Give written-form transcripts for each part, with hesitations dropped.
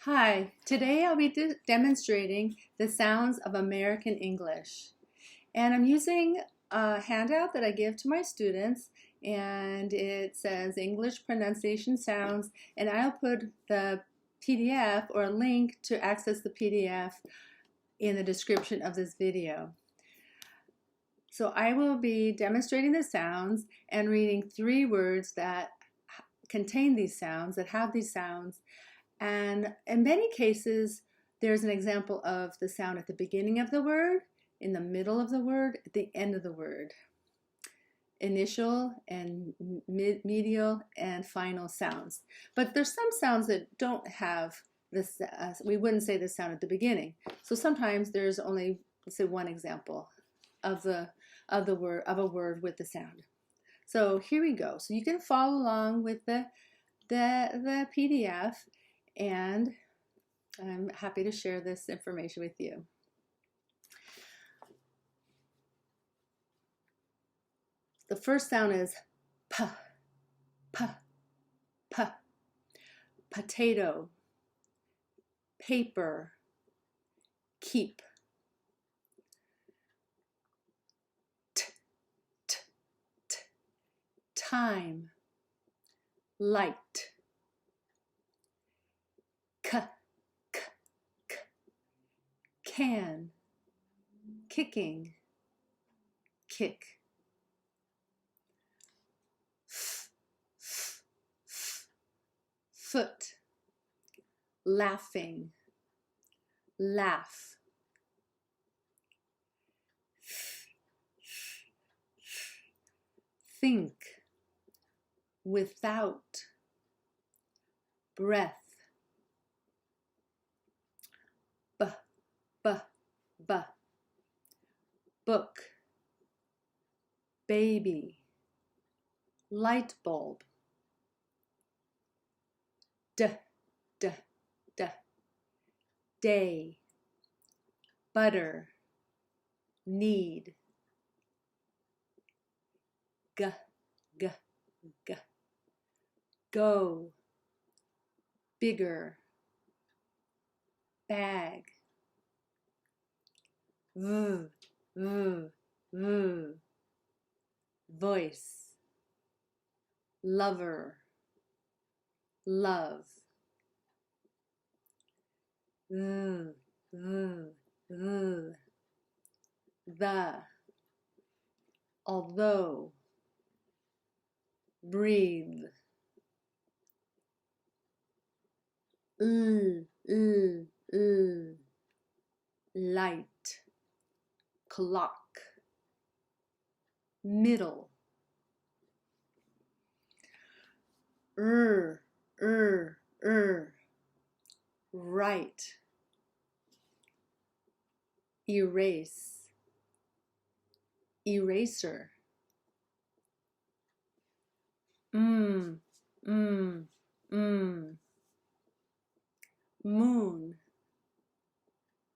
Hi, today I'll be demonstrating the sounds of American English. And I'm using a handout that I give to my students, and it says English pronunciation sounds, and I'll put the PDF or a link to access the PDF in the description of this video. So I will be demonstrating the sounds and reading 3 words that contain these sounds, that have these sounds. And in many cases, there's an example of the sound at the beginning of the word, in the middle of the word, at the end of the word. Initial and medial and final sounds. But there's some sounds that don't have this, we wouldn't say this sound at the beginning. So sometimes there's only, let's say, one example of a word with the sound. So here we go. So you can follow along with the PDF, and I'm happy to share this information with you. The first sound is p, p, p. Potato, paper, keep. T, t, t. Time, light. K, k, k. Can, kicking, kick. F, f, f. Foot, laughing, laugh. Think, without, breath. B, b, b. Book, baby, light bulb. D, d, d. Day, butter, need. G, g, g. Go, bigger, bag. V, v, v. Voice, lover, love. V, v, v. The, although, breathe. Light, clock, middle. Right, erase, eraser. Moon,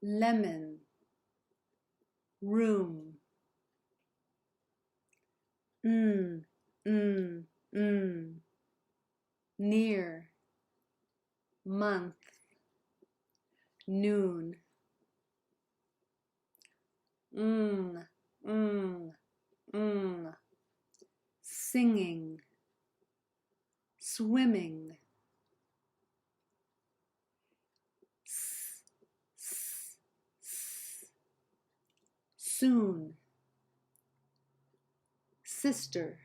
lemon, room. Near, month, noon. Singing, swimming. Soon, sister,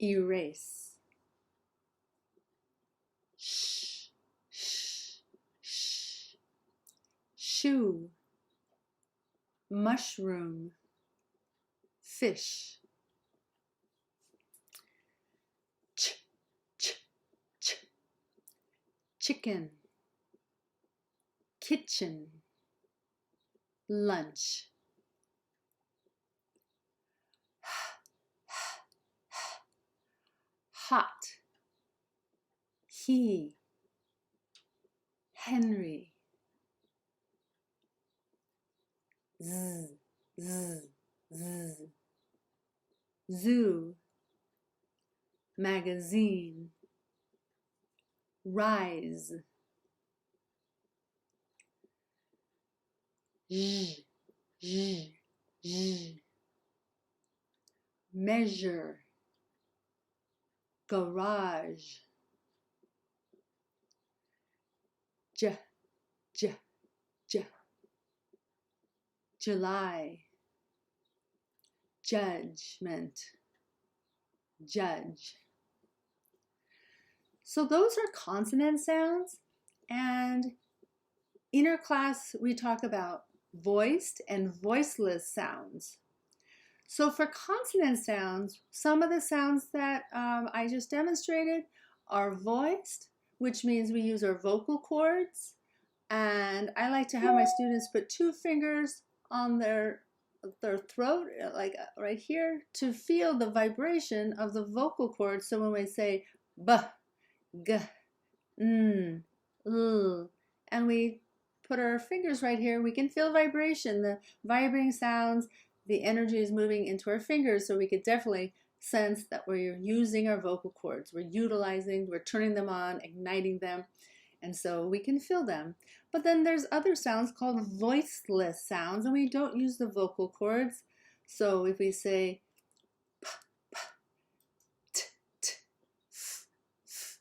erase. Shh, shh, shh. Shoe, mushroom, fish. Ch, ch, ch. Chicken, kitchen, lunch. Hot, he, Henry. Z, z, z. Zoo, magazine. Rise, Z, z, z. Measure, garage. J, j, j. July, judgment, judge. So those are consonant sounds, and in our class we talk about voiced and voiceless sounds. So for consonant sounds, some of the sounds that I just demonstrated are voiced, which means we use our vocal cords, and I like to have my students put 2 fingers on their throat, like right here, to feel the vibration of the vocal cords. So when we say b, g, n, l, and we put our fingers right here, we can feel vibration, the vibrating sounds, the energy is moving into our fingers, so we could definitely sense that we're using our vocal cords. We're utilizing, we're turning them on, igniting them, and so we can feel them. But then there's other sounds called voiceless sounds, and we don't use the vocal cords. So if we say p, p, t, t, f, f,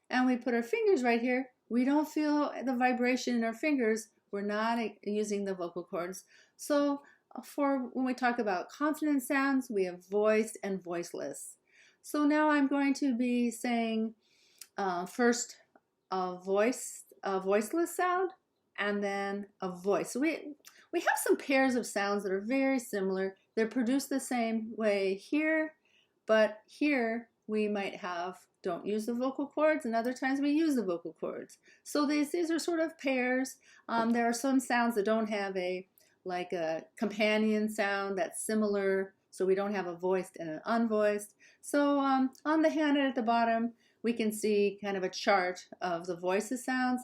and we put our fingers right here, we don't feel the vibration in our fingers. We're not using the vocal cords. So for when we talk about consonant sounds, we have voiced and voiceless. So now I'm going to be saying first a voiceless sound, and then a voice. So we have some pairs of sounds that are very similar. They're produced the same way here, but here we might have don't use the vocal cords, and other times we use the vocal cords. So these are sort of pairs. There are some sounds that don't have a companion sound that's similar, so we don't have a voiced and an unvoiced. So on the handout at the bottom, we can see kind of a chart of the voiceless sounds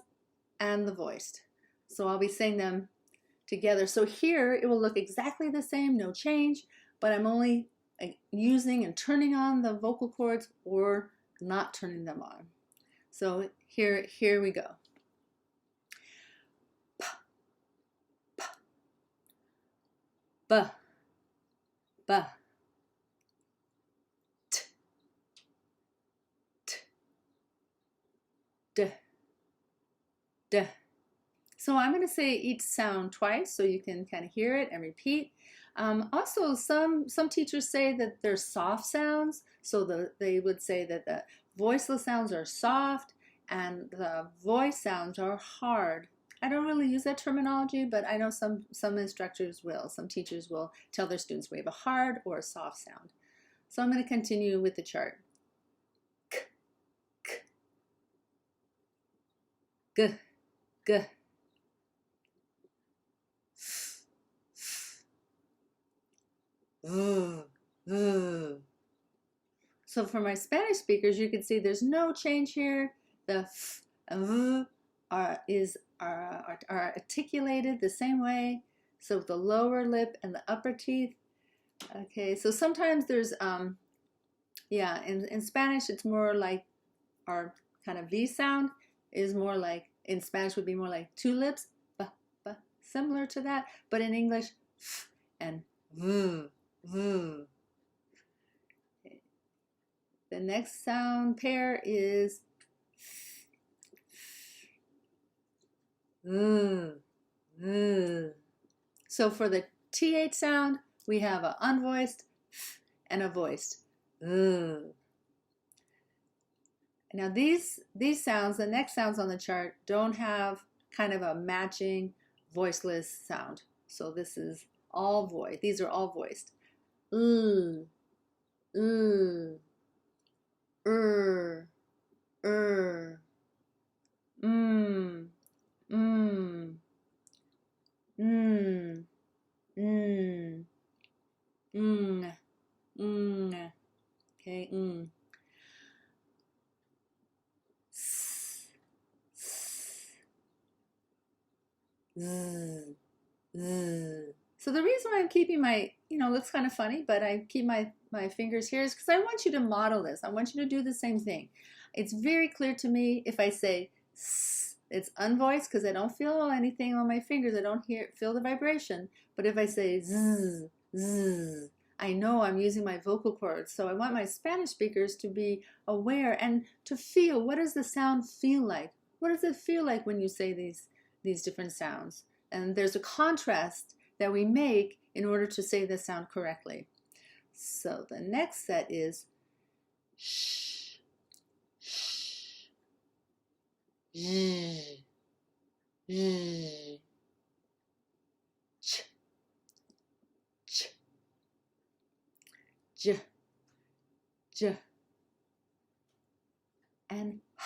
and the voiced. So I'll be saying them together. So here it will look exactly the same, no change, but I'm only using and turning on the vocal cords or not turning them on. So here we go. P, p, b, b, t, t, d, d. So I'm going to say each sound twice so you can kind of hear it and repeat. Also, some teachers say that they're soft sounds, so they would say that the voiceless sounds are soft and the voice sounds are hard. I don't really use that terminology, but I know some instructors will. Some teachers will tell their students we have a hard or a soft sound. So I'm going to continue with the chart. K, k, g, g. So for my Spanish speakers, you can see there's no change here. The f and v are articulated the same way. So the lower lip and the upper teeth. Okay, so sometimes there's yeah, in Spanish it's more like our kind of V sound is more like, in Spanish would be more like 2 lips, similar to that, but in English f and v. Okay. The next sound pair is So for the TH sound, we have an unvoiced and a voiced. Now these sounds, the next sounds on the chart, don't have kind of a matching voiceless sound. So this is all voiced. These are all voiced. Okay, So the reason why I'm keeping my, looks kind of funny, but I keep my fingers here is because I want you to model this. I want you to do the same thing. It's very clear to me if I say s, it's unvoiced because I don't feel anything on my fingers. I don't feel the vibration. But if I say zzz, zzz, I know I'm using my vocal cords. So I want my Spanish speakers to be aware and to feel, what does the sound feel like? What does it feel like when you say these different sounds? And there's a contrast that we make in order to say the sound correctly. So the next set is sh, sh, z, z, ch, ch, j, j, and h.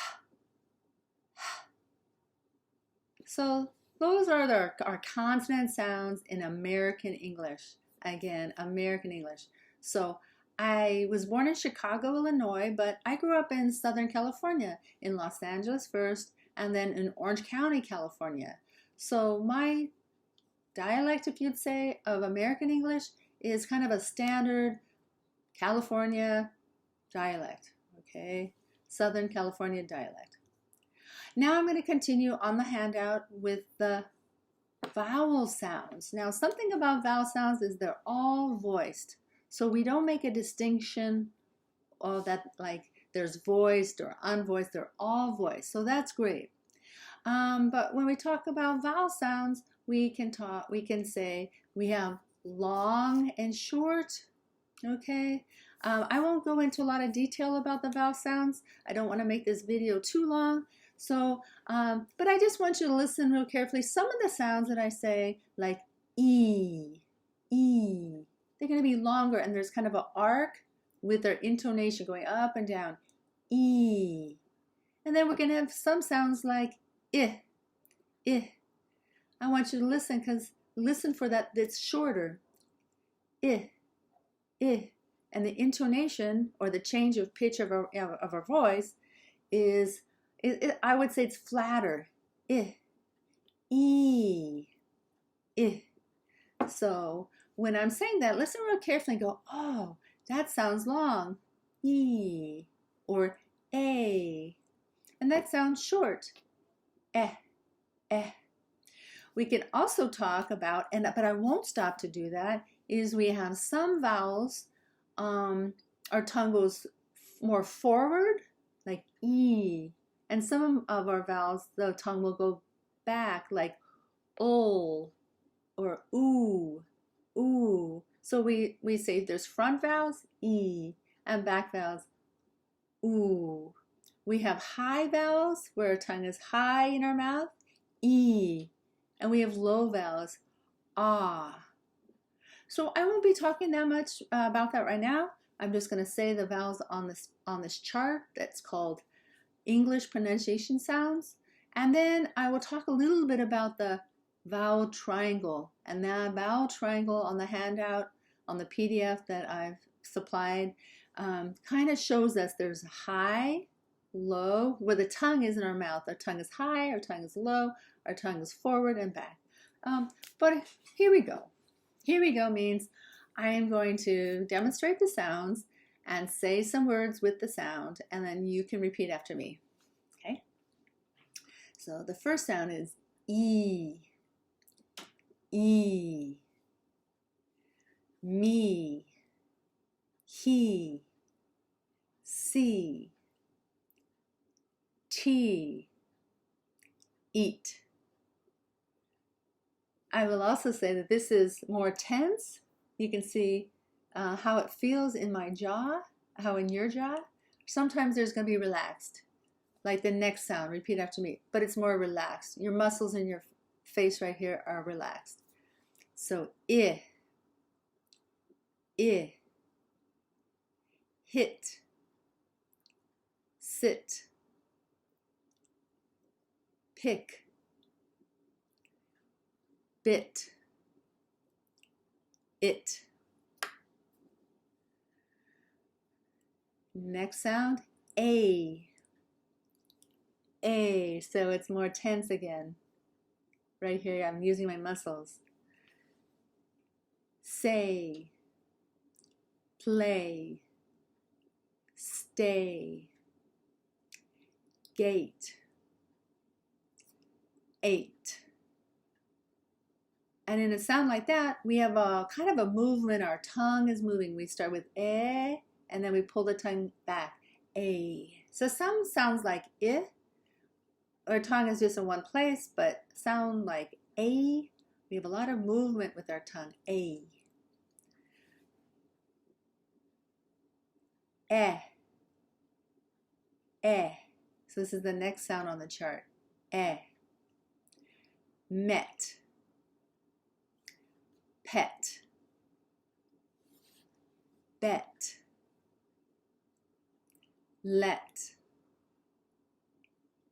So those are our consonant sounds in American English. Again, American English. So I was born in Chicago, Illinois, but I grew up in Southern California, in Los Angeles first, and then in Orange County, California. So my dialect, if you'd say, of American English is kind of a standard California dialect, okay? Southern California dialect. Now I'm going to continue on the handout with the vowel sounds. Now something about vowel sounds is they're all voiced. So we don't make a distinction that like there's voiced or unvoiced. They're all voiced. So that's great. But when we talk about vowel sounds, we can say we have long and short. Okay. I won't go into a lot of detail about the vowel sounds. I don't want to make this video too long. So, but I just want you to listen real carefully. Some of the sounds that I say, like E, E, they're going to be longer and there's kind of an arc with their intonation going up and down. E. And then we're going to have some sounds like I, I. I want you to listen because listen for that, that's shorter. I, I. And the intonation or the change of pitch of our voice is, I would say it's flatter. I, E, I. So when I'm saying that, listen real carefully and go, oh, that sounds long. E or A. And that sounds short. Eh, eh. We can also talk about, but I won't stop to do that, is we have some vowels, our tongue goes more forward, like E. And some of our vowels, the tongue will go back, like ol or oo, ooh. So we say there's front vowels, E, and back vowels, ooh. We have high vowels where our tongue is high in our mouth, E. And we have low vowels, ah. So I won't be talking that much about that right now. I'm just going to say the vowels on this chart that's called English pronunciation sounds. And then I will talk a little bit about the vowel triangle. And that vowel triangle on the handout, on the PDF that I've supplied, kind of shows us there's high, low, where the tongue is in our mouth. Our tongue is high, our tongue is low, our tongue is forward and back. But here we go. Here we go means I am going to demonstrate the sounds and say some words with the sound, and then you can repeat after me. Okay? So the first sound is E, E, me, he, see, tea, eat. I will also say that this is more tense. You can see how it feels in my jaw, how in your jaw. Sometimes there's going to be relaxed, like the next sound, repeat after me, but it's more relaxed. Your muscles in your face right here are relaxed. So I, hit, sit, pick, bit, it. Next sound, A. A, so it's more tense again. Right here, I'm using my muscles. Say, play, stay, gate, 8. And in a sound like that, we have a kind of a movement. Our tongue is moving. We start with eh, and then we pull the tongue back, a. So some sounds like I. Our tongue is just in one place, but sound like a. We have a lot of movement with our tongue, a. Eh, eh. So this is the next sound on the chart, eh. Met, pet, bet, let,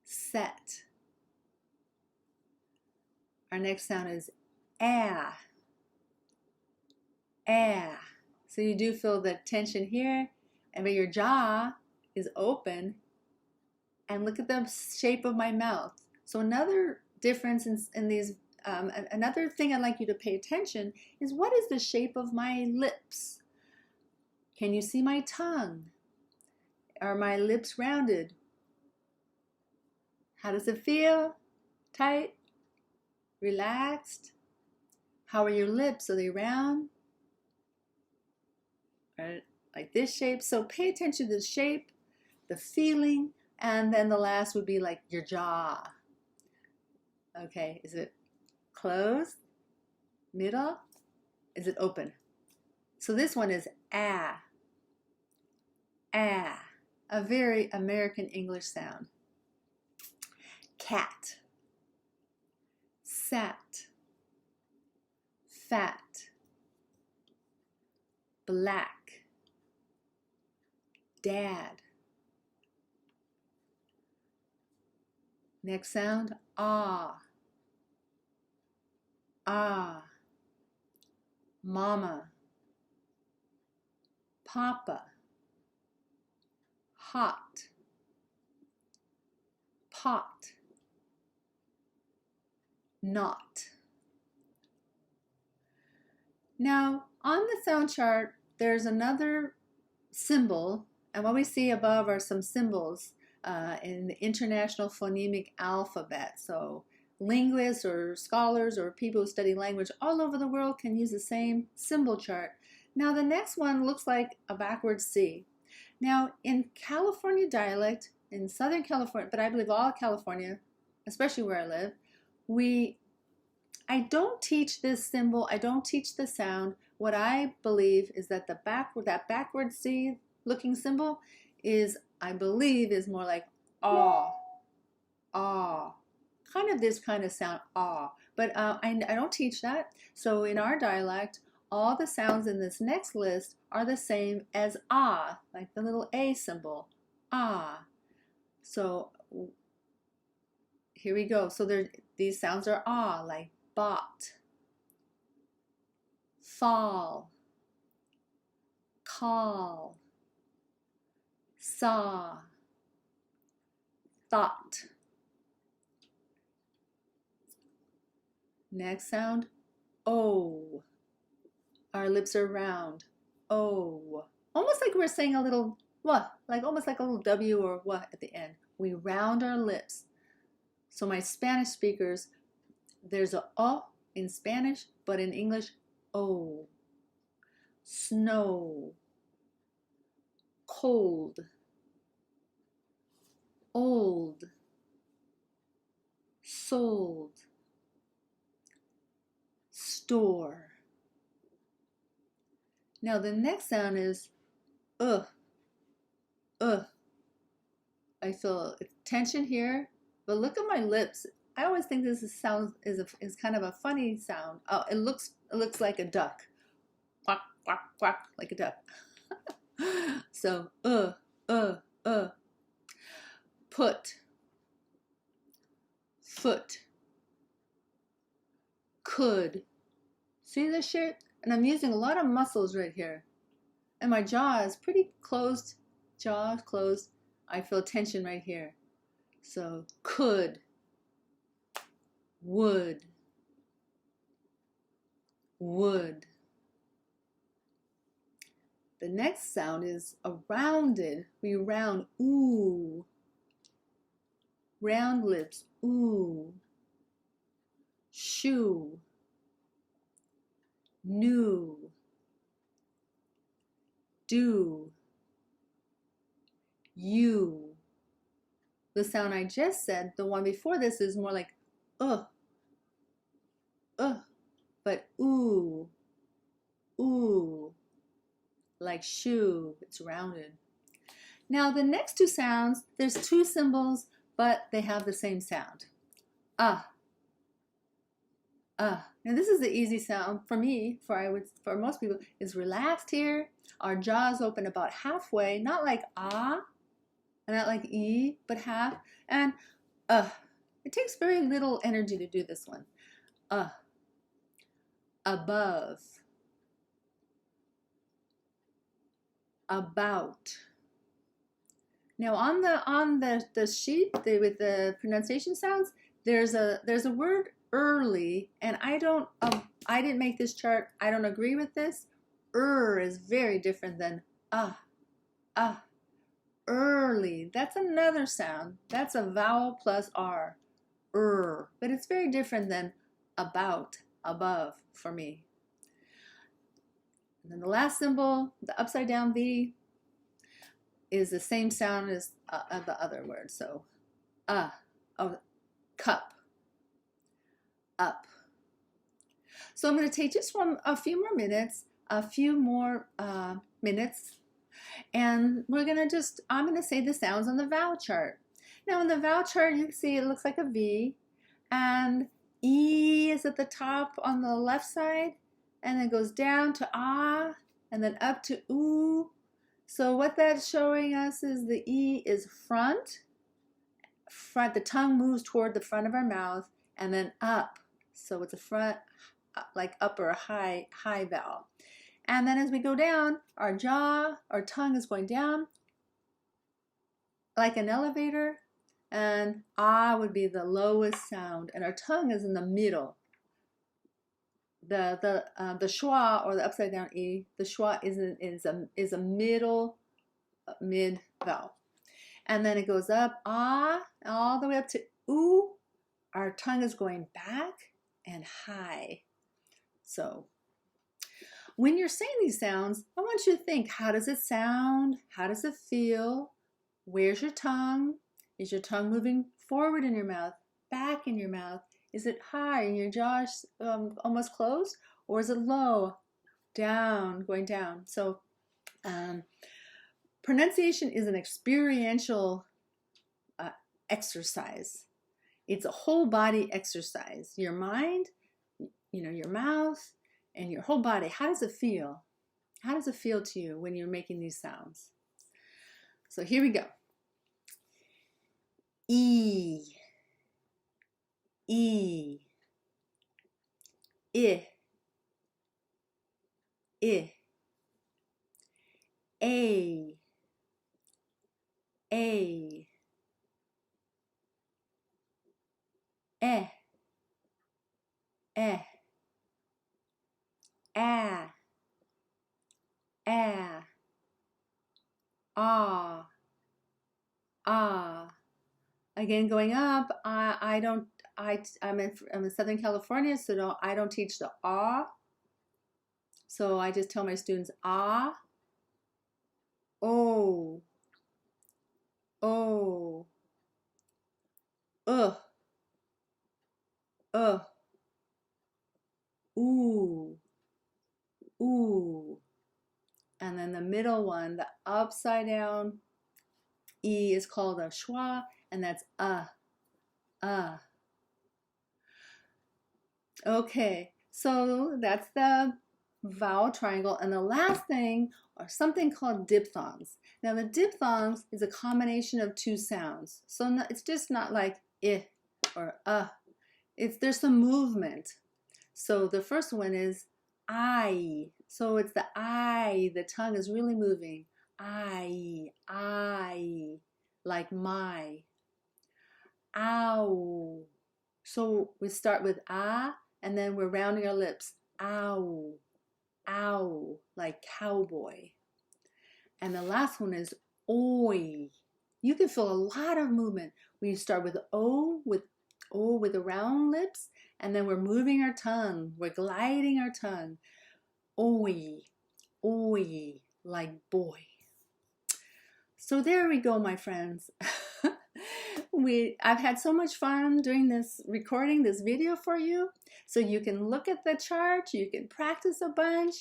set. Our next sound is ah, ah. So you do feel the tension here, and but your jaw is open. And look at the shape of my mouth. So another difference in these, another thing I'd like you to pay attention is, what is the shape of my lips? Can you see my tongue? Are my lips rounded? How does it feel? Tight? Relaxed? How are your lips? Are they round? Or like this shape? So pay attention to the shape, the feeling, and then the last would be like your jaw. Okay, is it closed? Middle? Is it open? So this one is ah, ah, a very American English sound. Cat, sat, fat, black, dad. Next sound, ah, ah, mama, papa, hot, pot, not. Now, on the sound chart, there's another symbol, and what we see above are some symbols in the International Phonemic Alphabet. So linguists or scholars or people who study language all over the world can use the same symbol chart. Now the next one looks like a backwards C. Now in California dialect, in Southern California, but I believe all California, especially where I live, I don't teach this symbol, I don't teach the sound. What I believe is that that backward C looking symbol is, I believe, is more like ah, ah, kind of this kind of sound, ah. But I don't teach that. So in our dialect, all the sounds in this next list are the same as ah, like the little A symbol, ah. So here we go. So these sounds are ah, like bought, fall, call, saw, thought. Next sound, O. Our lips are round, O. Almost like we're saying a little what, like almost like a little W or what at the end. We round our lips. So my Spanish speakers, there's a O in Spanish, but in English, O. Snow, cold, old, sold, store. Now the next sound is I feel tension here, but look at my lips. I always think this is kind of a funny sound. Oh, it looks like a duck. Quack, quack, quack, like a duck. So, put, foot, could. See the shape? And I'm using a lot of muscles right here. And my jaw is pretty closed. Jaw closed. I feel tension right here. So, could, would, would. The next sound is a rounded. We round, ooh. Round lips, ooh. shoe, new, do, you. The sound I just said, the one before this, is more like uh, but ooh, ooh, like shoe, it's rounded. Now the next two sounds, there's two symbols, but they have the same sound. Ah, ah. Now this is the easy sound for me, for most people, is relaxed here. Our jaws open about halfway, not like ah, and not like e, but half. And it takes very little energy to do this one. Above, about. Now on the sheet with the pronunciation sounds, there's a word early, and I didn't make this chart. I don't agree with this. Is very different than early. That's another sound. That's a vowel plus r. But it's very different than about, above for me. And then the last symbol, the upside down V, is the same sound as the other word. So, cup, up. So I'm going to take just a few more minutes, and I'm going to say the sounds on the vowel chart. Now in the vowel chart, you can see it looks like a V, and E is at the top on the left side, and then goes down to ah, and then up to oo. So what that's showing us is the E is front, the tongue moves toward the front of our mouth, and then up. So it's a front, like upper, high vowel. And then as we go down, our tongue is going down like an elevator, and ah would be the lowest sound, and our tongue is in the middle. The schwa, or the upside down E, the schwa is a mid vowel. And then it goes up, ah, all the way up to oo. Our tongue is going back and high. So when you're saying these sounds, I want you to think, how does it sound? How does it feel? Where's your tongue? Is your tongue moving forward in your mouth, back in your mouth? Is it high and your jaws almost closed? Or is it low, down, going down? So pronunciation is an experiential exercise. It's a whole body exercise. Your mind, your mouth, and your whole body. How does it feel? How does it feel to you when you're making these sounds? So here we go. E, E, I, I, A, E, a, ah. Again, going up, I'm in Southern California, so I don't teach the ah. So I just tell my students ah, oh, oh, uh, ooh, ooh. And then the middle one, the upside down E, is called a schwa, and that's Okay, so that's the vowel triangle. And the last thing are something called diphthongs. Now the diphthongs is a combination of two sounds. So it's just not like I or there's some movement. So the first one is I. So it's the I, the tongue is really moving. I, like my. Ow. So we start with ah, and then we're rounding our lips. Ow, like cowboy. And the last one is oi. You can feel a lot of movement when you start with O, with Oh, with the round lips, and then we're moving our tongue. We're gliding our tongue. Oi, oi, like boy. So there we go, my friends. I've had so much fun doing this recording this video for you. So you can look at the chart, you can practice a bunch,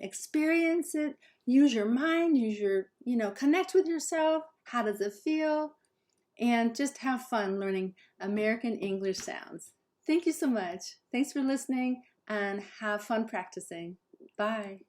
experience it, use your mind, connect with yourself. How does it feel? And just have fun learning American English sounds. Thank you so much. Thanks for listening and have fun practicing. Bye.